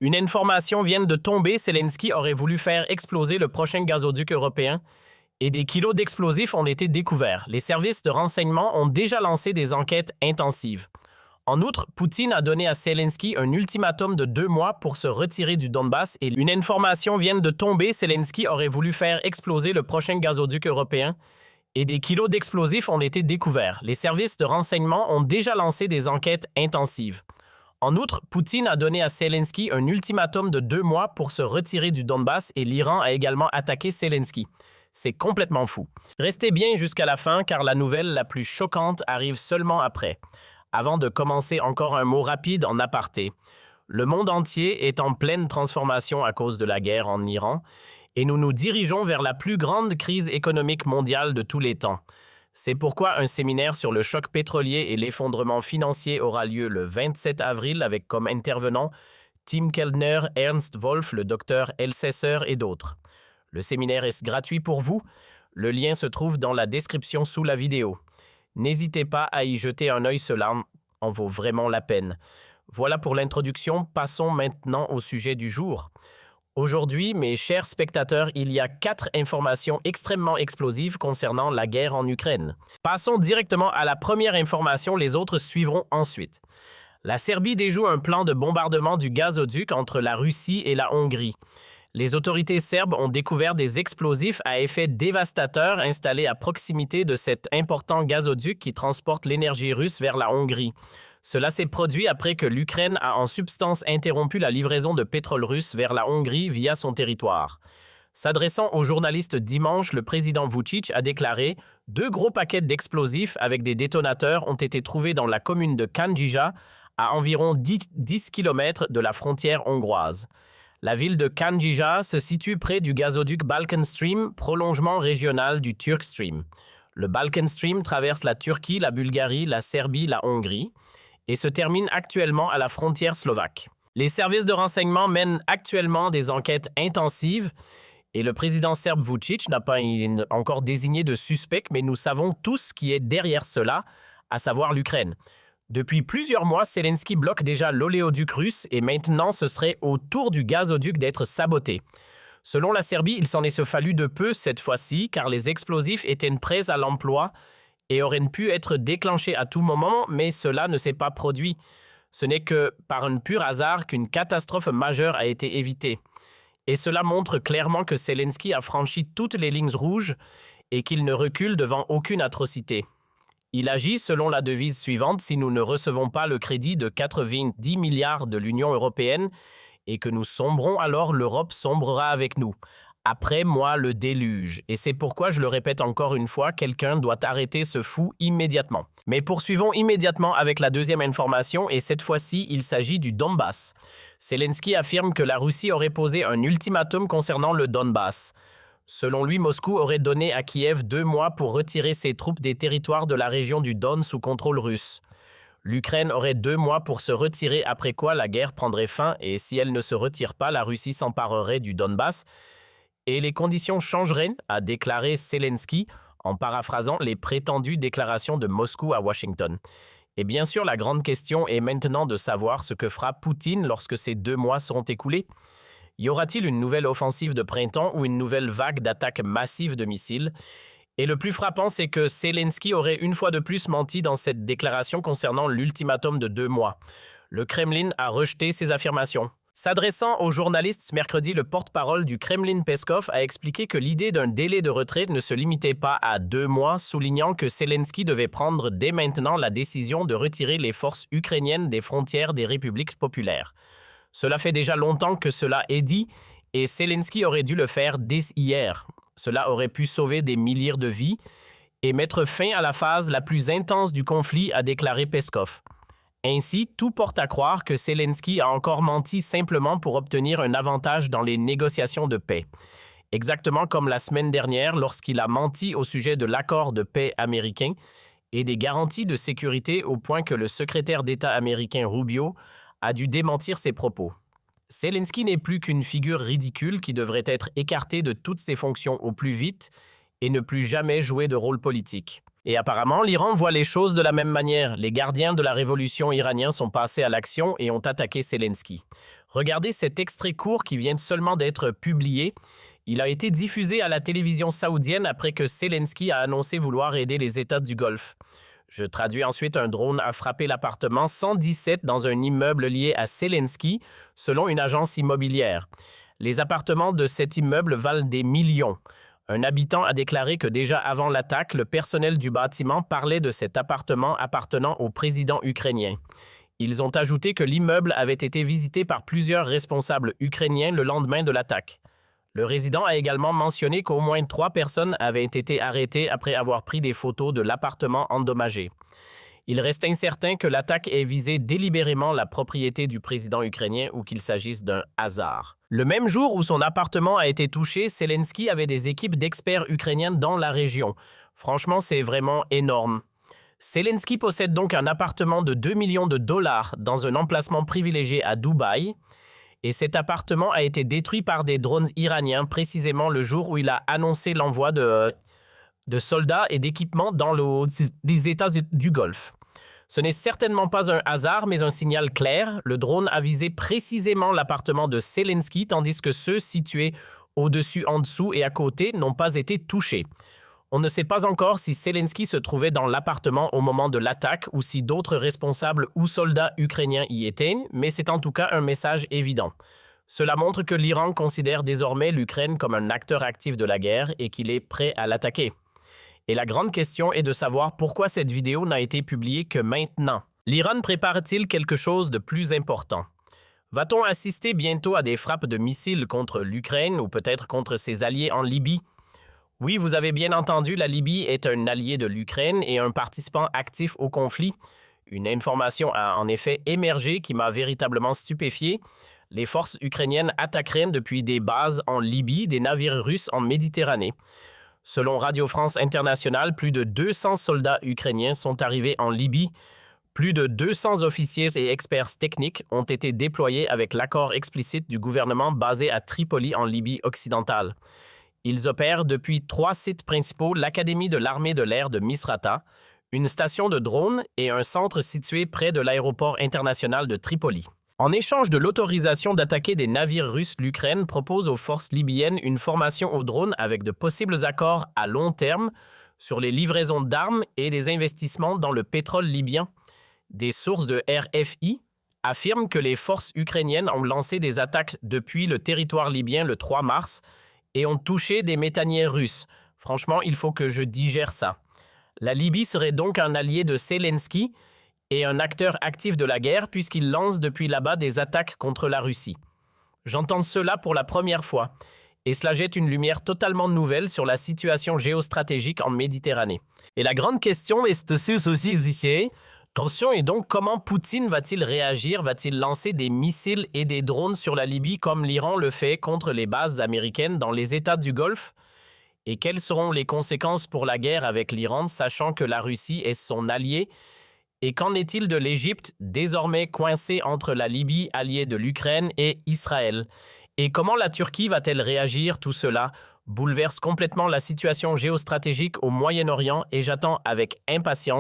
Une information vient de tomber, Zelensky aurait voulu faire exploser le prochain gazoduc européen et des kilos d'explosifs ont été découverts. Les services de renseignement ont déjà lancé des enquêtes intensives. En outre, Poutine a donné à Zelensky un ultimatum de 2 mois pour se retirer du Donbass et une information vient de tomber, Zelensky aurait voulu faire exploser le prochain gazoduc européen et des kilos d'explosifs ont été découverts. Les services de renseignement ont déjà lancé des enquêtes intensives. En outre, Poutine a donné à Zelensky un ultimatum de 2 mois pour se retirer du Donbass et l'Iran a également attaqué Zelensky. C'est complètement fou. Restez bien jusqu'à la fin car la nouvelle la plus choquante arrive seulement après. Avant de commencer, encore un mot rapide en aparté. Le monde entier est en pleine transformation à cause de la guerre en Iran et nous nous dirigeons vers la plus grande crise économique mondiale de tous les temps. C'est pourquoi un séminaire sur le choc pétrolier et l'effondrement financier aura lieu le 27 avril avec comme intervenants Tim Kellner, Ernst Wolf, le docteur Elsesser et d'autres. Le séminaire est gratuit pour vous. Le lien se trouve dans la description sous la vidéo. N'hésitez pas à y jeter un œil, cela en vaut vraiment la peine. Voilà pour l'introduction, passons maintenant au sujet du jour. Aujourd'hui, mes chers spectateurs, il y a 4 informations extrêmement explosives concernant la guerre en Ukraine. Passons directement à la première information, les autres suivront ensuite. La Serbie déjoue un plan de bombardement du gazoduc entre la Russie et la Hongrie. Les autorités serbes ont découvert des explosifs à effet dévastateur installés à proximité de cet important gazoduc qui transporte l'énergie russe vers la Hongrie. Cela s'est produit après que l'Ukraine a en substance interrompu la livraison de pétrole russe vers la Hongrie via son territoire. S'adressant aux journalistes dimanche, le président Vučić a déclaré « 2 gros paquets d'explosifs avec des détonateurs ont été trouvés dans la commune de Kandija, à environ 10 km de la frontière hongroise. » La ville de Kandija se situe près du gazoduc Balkan Stream, prolongement régional du Turk Stream. Le Balkan Stream traverse la Turquie, la Bulgarie, la Serbie, la Hongrie et se termine actuellement à la frontière slovaque. Les services de renseignement mènent actuellement des enquêtes intensives et le président serbe Vučić n'a pas encore désigné de suspect, mais nous savons tous qui est derrière cela, à savoir l'Ukraine. Depuis plusieurs mois, Zelensky bloque déjà l'oléoduc russe et maintenant ce serait au tour du gazoduc d'être saboté. Selon la Serbie, il s'en est fallu de peu cette fois-ci car les explosifs étaient prêts à l'emploi et auraient pu être déclenchés à tout moment, mais cela ne s'est pas produit. Ce n'est que par un pur hasard qu'une catastrophe majeure a été évitée. Et cela montre clairement que Zelensky a franchi toutes les lignes rouges et qu'il ne recule devant aucune atrocité. Il agit selon la devise suivante: si nous ne recevons pas le crédit de 90 milliards de l'Union européenne et que nous sombrons, alors l'Europe sombrera avec nous. Après moi, le déluge. Et c'est pourquoi je le répète encore une fois, quelqu'un doit arrêter ce fou immédiatement. Mais poursuivons immédiatement avec la deuxième information et cette fois-ci, il s'agit du Donbass. Zelensky affirme que la Russie aurait posé un ultimatum concernant le Donbass. Selon lui, Moscou aurait donné à Kiev 2 mois pour retirer ses troupes des territoires de la région du Don sous contrôle russe. L'Ukraine aurait 2 mois pour se retirer, après quoi la guerre prendrait fin et si elle ne se retire pas, la Russie s'emparerait du Donbass et les conditions changeraient, a déclaré Zelensky en paraphrasant les prétendues déclarations de Moscou à Washington. Et bien sûr, la grande question est maintenant de savoir ce que fera Poutine lorsque ces 2 mois seront écoulés. Y aura-t-il une nouvelle offensive de printemps ou une nouvelle vague d'attaques massives de missiles? Et le plus frappant, c'est que Zelensky aurait une fois de plus menti dans cette déclaration concernant l'ultimatum de 2 mois. Le Kremlin a rejeté ces affirmations. S'adressant aux journalistes ce mercredi, le porte-parole du Kremlin Peskov a expliqué que l'idée d'un délai de retrait ne se limitait pas à 2 mois, soulignant que Zelensky devait prendre dès maintenant la décision de retirer les forces ukrainiennes des frontières des républiques populaires. Cela fait déjà longtemps que cela est dit et Zelensky aurait dû le faire dès hier. Cela aurait pu sauver des milliers de vies et mettre fin à la phase la plus intense du conflit, a déclaré Peskov. Ainsi, tout porte à croire que Zelensky a encore menti simplement pour obtenir un avantage dans les négociations de paix. Exactement comme la semaine dernière lorsqu'il a menti au sujet de l'accord de paix américain et des garanties de sécurité au point que le secrétaire d'État américain Rubio a dû démentir ses propos. Zelensky n'est plus qu'une figure ridicule qui devrait être écartée de toutes ses fonctions au plus vite et ne plus jamais jouer de rôle politique. Et apparemment, l'Iran voit les choses de la même manière. Les gardiens de la révolution iranienne sont passés à l'action et ont attaqué Zelensky. Regardez cet extrait court qui vient seulement d'être publié. Il a été diffusé à la télévision saoudienne après que Zelensky a annoncé vouloir aider les États du Golfe. Je traduis ensuite: un drone a frappé l'appartement 117 dans un immeuble lié à Zelensky, selon une agence immobilière. Les appartements de cet immeuble valent des millions. Un habitant a déclaré que déjà avant l'attaque, le personnel du bâtiment parlait de cet appartement appartenant au président ukrainien. Ils ont ajouté que l'immeuble avait été visité par plusieurs responsables ukrainiens le lendemain de l'attaque. Le résident a également mentionné qu'au moins 3 personnes avaient été arrêtées après avoir pris des photos de l'appartement endommagé. Il reste incertain que l'attaque ait visé délibérément la propriété du président ukrainien ou qu'il s'agisse d'un hasard. Le même jour où son appartement a été touché, Zelensky avait des équipes d'experts ukrainiens dans la région. Franchement, c'est vraiment énorme. Zelensky possède donc un appartement de 2 millions de dollars dans un emplacement privilégié à Dubaï. Et cet appartement a été détruit par des drones iraniens précisément le jour où il a annoncé l'envoi de soldats et d'équipements dans les États du Golfe. Ce n'est certainement pas un hasard, mais un signal clair. Le drone a visé précisément l'appartement de Zelensky, tandis que ceux situés au-dessus, en dessous et à côté n'ont pas été touchés. On ne sait pas encore si Zelensky se trouvait dans l'appartement au moment de l'attaque ou si d'autres responsables ou soldats ukrainiens y étaient, mais c'est en tout cas un message évident. Cela montre que l'Iran considère désormais l'Ukraine comme un acteur actif de la guerre et qu'il est prêt à l'attaquer. Et la grande question est de savoir pourquoi cette vidéo n'a été publiée que maintenant. L'Iran prépare-t-il quelque chose de plus important? Va-t-on assister bientôt à des frappes de missiles contre l'Ukraine ou peut-être contre ses alliés en Libye? Oui, vous avez bien entendu, la Libye est un allié de l'Ukraine et un participant actif au conflit. Une information a en effet émergé qui m'a véritablement stupéfié. Les forces ukrainiennes attaqueraient depuis des bases en Libye des navires russes en Méditerranée. Selon Radio France Internationale, plus de 200 soldats ukrainiens sont arrivés en Libye. Plus de 200 officiers et experts techniques ont été déployés avec l'accord explicite du gouvernement basé à Tripoli en Libye occidentale. Ils opèrent depuis 3 sites principaux: l'Académie de l'armée de l'air de Misrata, une station de drones et un centre situé près de l'aéroport international de Tripoli. En échange de l'autorisation d'attaquer des navires russes, l'Ukraine propose aux forces libyennes une formation aux drones avec de possibles accords à long terme sur les livraisons d'armes et des investissements dans le pétrole libyen. Des sources de RFI affirment que les forces ukrainiennes ont lancé des attaques depuis le territoire libyen le 3 mars et ont touché des méthaniers russes. Franchement, il faut que je digère ça. La Libye serait donc un allié de Zelensky et un acteur actif de la guerre puisqu'il lance depuis là-bas des attaques contre la Russie. J'entends cela pour la première fois et cela jette une lumière totalement nouvelle sur la situation géostratégique en Méditerranée. Et la grande question est aussi ici. Question est donc comment Poutine va-t-il réagir? Va-t-il lancer des missiles et des drones sur la Libye comme l'Iran le fait contre les bases américaines dans les États du Golfe? Et quelles seront les conséquences pour la guerre avec l'Iran, sachant que la Russie est son allié? Et qu'en est-il de l'Égypte, désormais coincée entre la Libye, alliée de l'Ukraine, et Israël? Et comment la Turquie va-t-elle réagir? Tout cela bouleverse complètement la situation géostratégique au Moyen-Orient et j'attends avec impatience